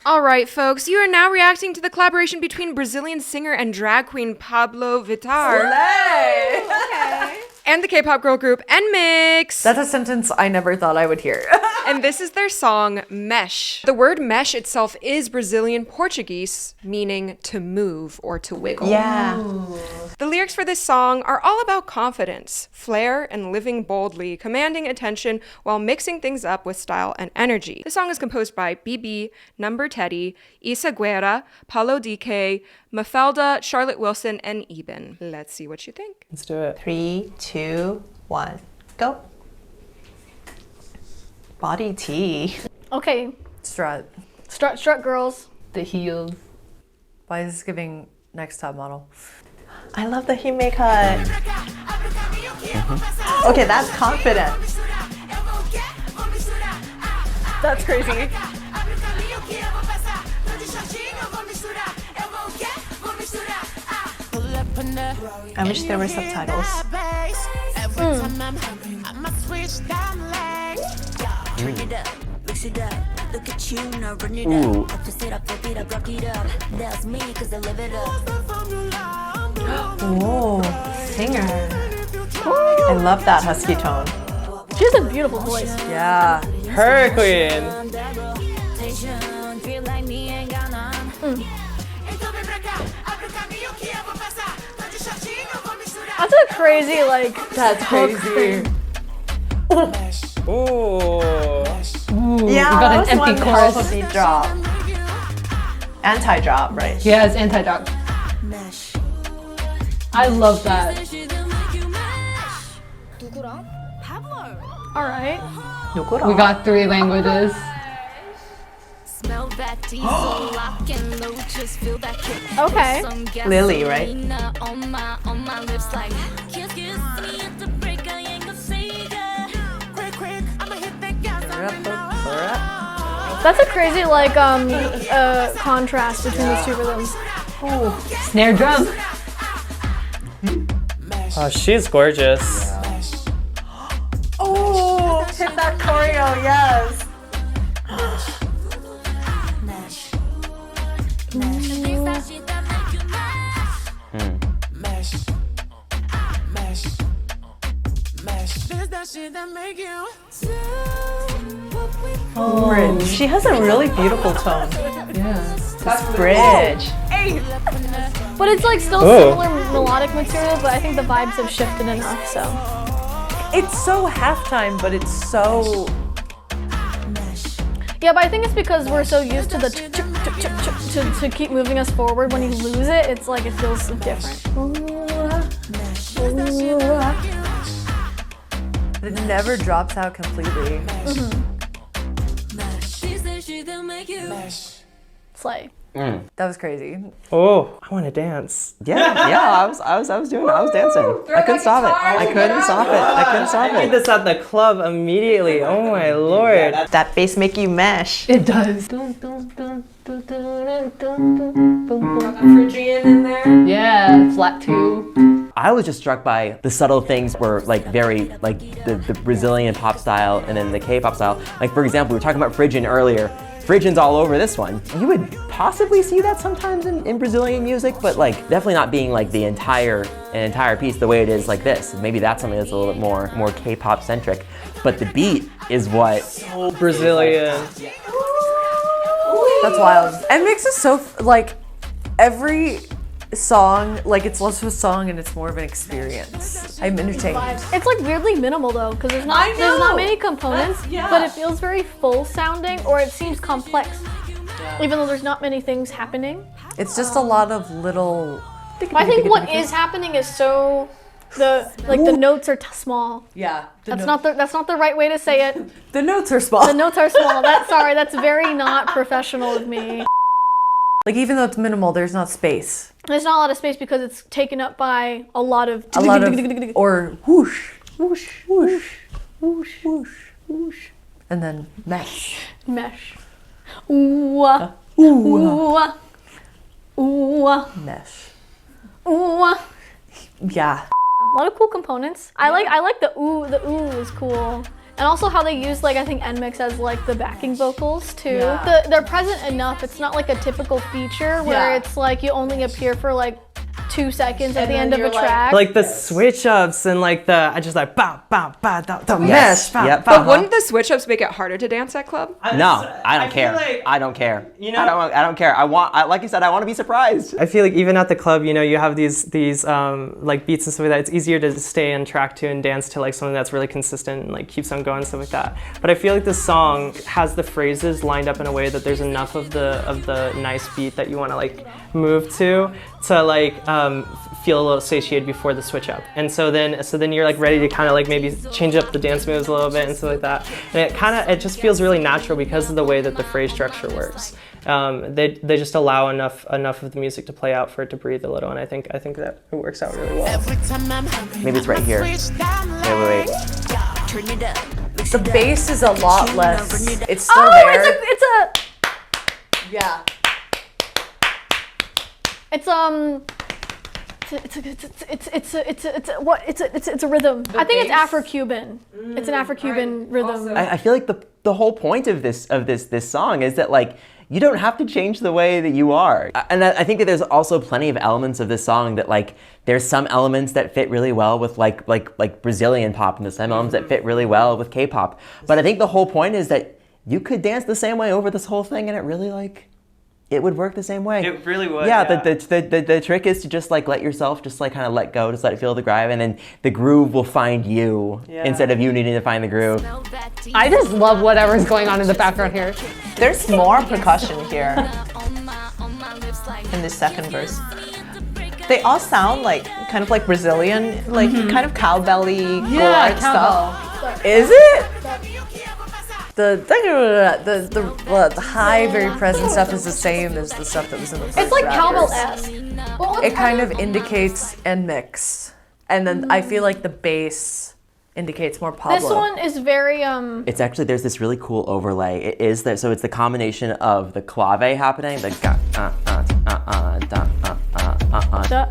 All right, folks, you are now reacting to the collaboration between Brazilian singer and drag queen Pabllo Vittar and the K-pop girl group NMIXX. That's a sentence I never thought I would hear. And this is their song, Mesh. The word mesh itself is Brazilian Portuguese, meaning to move or to wiggle. Yeah. The lyrics for this song are all about confidence, flair, and living boldly, commanding attention while mixing things up with style and energy. The song is composed by BB, Number Teddy, Isa Guerra, Pabllo Vittar, Mafalda, Charlotte Wilson, and Eben. Let's see what you think. Let's do it. 3, 2, 1, go. Body tea. Okay. Strut. Strut girls. The heels. Why is this giving next top model? I love the Hime cut. Okay, that's confidence. That's crazy. I wish there were subtitles. Whoa, singer. I love that husky tone. She has a beautiful voice. Yeah. Her queen. That's a crazy, like, That's crazy. Ooh. Yeah, we got an that was empty one chorus. hell of a beat drop. Anti-drop, right? Yeah, it's anti-drop. I love that. all right. We got 3 languages. Okay. Lily, right? That's a crazy, like, contrast between these two rhythms. Snare drum. Oh, she's gorgeous. Oh, hit that choreo, yes. Bridge. She has a really beautiful tone. Yeah. This bridge. But it's, like, still similar melodic material, but I think the vibes have shifted enough, so. It's so halftime, but it's so... Yeah, but I think it's because we're so used to the to keep moving us forward. When you lose it, it's like it feels different. It never drops out completely. Slay. That was crazy. Oh, I want to dance. Yeah, I was dancing. I couldn't stop it. I couldn't stop I did it. this at the club immediately. Oh my lord. That bass make you mesh. It does. Phrygian in there. Yeah, flat 2. I was just struck by the subtle things were like very like the Brazilian pop style and then the K-pop style. Like for example, we were talking about Phrygian earlier. Phrygian's all over this one. You would possibly see that sometimes in Brazilian music, but like definitely not being like an entire piece the way it is like this. Maybe that's something that's a little bit more K-pop centric. But the beat is what So Brazilian. That's wild. NMIXX is so, like, every song, like, it's less of a song and it's more of an experience. I'm entertained. It's like weirdly minimal though, because there's not many components, but it feels very full sounding, or it seems complex, even though there's not many things happening. It's just a lot of little... I think what is happening is so the notes are small. Yeah. That's not the right way to say it. The notes are small. The notes are small. That's very not professional of me. Like, even though it's minimal, there's not space. There's not a lot of space because it's taken up by a lot of Or whoosh, whoosh, whoosh, whoosh, whoosh, whoosh. And then mesh. mesh. Ooh, ooh, ooh, Mesh. ooh. Yeah. A lot of cool components. I like the ooh. The ooh is cool. And also how they use like I think NMIXX as like the backing vocals too. Yeah. They're present enough. It's not like a typical feature where it's like you only appear for like 2 seconds at the end of a track. Like the switch ups and like the I just like bow bow bow the Yes. mesh. Bow, Yep. bow, But wouldn't the switch ups make it harder to dance at club? No, I don't feel care. like- I don't care. You know- I don't care. Like you said, I want to be surprised. I feel like even at the club, you know, you have these like beats and stuff like that. It's easier to stay on track to and dance to like something that's really consistent and like keeps on going and stuff like that. But I feel like this song has the phrases lined up in a way that there's enough of the nice beat that you want to like move to like feel a little satiated before the switch up. And so then you're like ready to kind of like maybe change up the dance moves a little bit and stuff like that. And it just feels really natural because of the way that the phrase structure works. They just allow enough of the music to play out for it to breathe a little, and I think that it works out really well. Maybe it's right here. Wait. The bass is a lot less. It's still Oh, there. it's a Yeah. it's a rhythm. I think it's Afro-Cuban. It's an Afro-Cuban rhythm. I feel like the whole point of this song is that like you don't have to change the way that you are. And I think that there's also plenty of elements of this song that like there's some elements that fit really well with like Brazilian pop, and there's some elements that fit really well with K-pop. But I think the whole point is that you could dance the same way over this whole thing, and it really like it would work the same way. It really would. Yeah, the trick is to just like let yourself just like kind of let go, just let it feel the groove, and then the groove will find you instead of you needing to find the groove. I just love whatever's going on in the background here. There's more percussion here in the second verse. They all sound like kind of like Brazilian, like kind of cowbelly, chord stuff. Is it? The high, very present stuff is the same as the stuff that was in the first It's like Raptors. cowbell-esque. It kind of indicates NMIXX, and then I feel like the bass indicates more Pabllo. This one is very It's actually, there's this really cool overlay. It is that, so it's the combination of the clave happening, the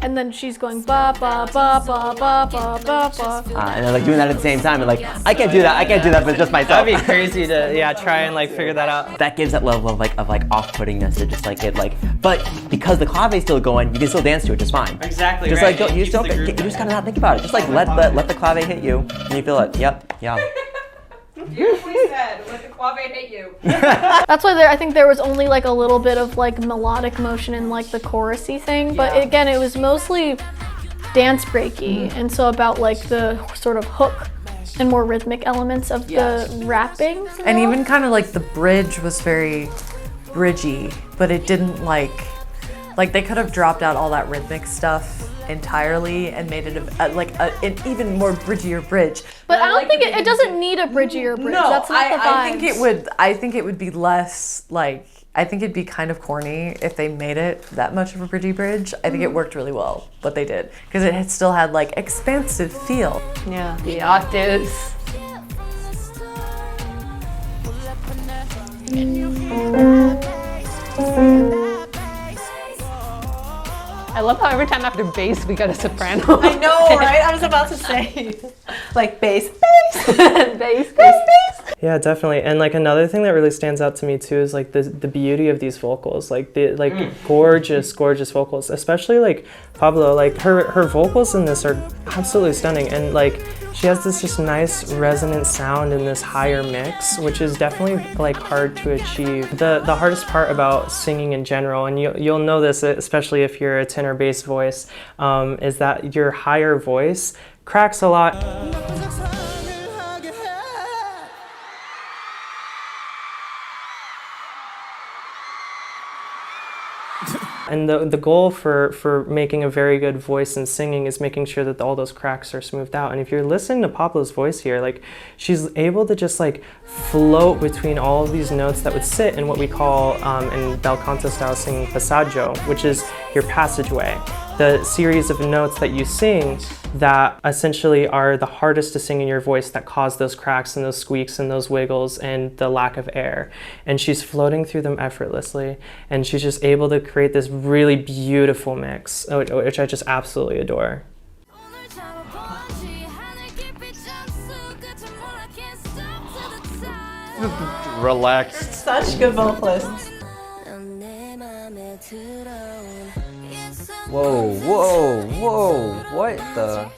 and then she's going ba ba ba ba ba ba ba ba. and they're like doing that at the same time, and like I can't do that, but just myself. That'd be crazy to try and like figure that out. That gives that level of like off-puttingness to just like it like, but because the clave is still going, you can still dance to it just fine. Exactly. Just right. like you just gotta not think about it. Just like let the clave hit you, and you feel it. Yep, yeah. Beautifully said. Let the clave hit you. That's why I think there was only like a little bit of like melodic motion in like the chorusy thing, but again, it was mostly dance breaky, and so about like the sort of hook and more rhythmic elements of the rapping. And even kind of like the bridge was very bridgy, but it didn't like they could have dropped out all that rhythmic stuff entirely and made it an even more bridgier bridge. But I don't think it doesn't need a bridgier bridge. No, That's not the vibe. I think it would be less like, I think it'd be kind of corny if they made it that much of a bridgy bridge. I think it worked really well, what they did, because it still had like expansive feel. Yeah, the octaves. I love how every time after bass we got a soprano. I know, right? I was about to say. Like bass, bass. Yeah, definitely. And like another thing that really stands out to me too is like the beauty of these vocals, like the gorgeous vocals, especially like Pabllo. Like her vocals in this are absolutely stunning, and like she has this just nice resonant sound in this higher mix, which is definitely like hard to achieve. The hardest part about singing in general, and you'll know this especially if you're a tenor bass voice, is that your higher voice cracks a lot. And the goal for making a very good voice and singing is making sure that all those cracks are smoothed out. And if you're listening to Pabllo's voice here, like she's able to just like float between all of these notes that would sit in what we call in bel canto style singing passaggio, which is your passageway. The series of notes that you sing that essentially are the hardest to sing in your voice, that cause those cracks and those squeaks and those wiggles and the lack of air. And she's floating through them effortlessly, and she's just able to create this really beautiful mix, which I just absolutely adore. relaxed. Such good vocalists. Whoa, whoa, whoa, what the?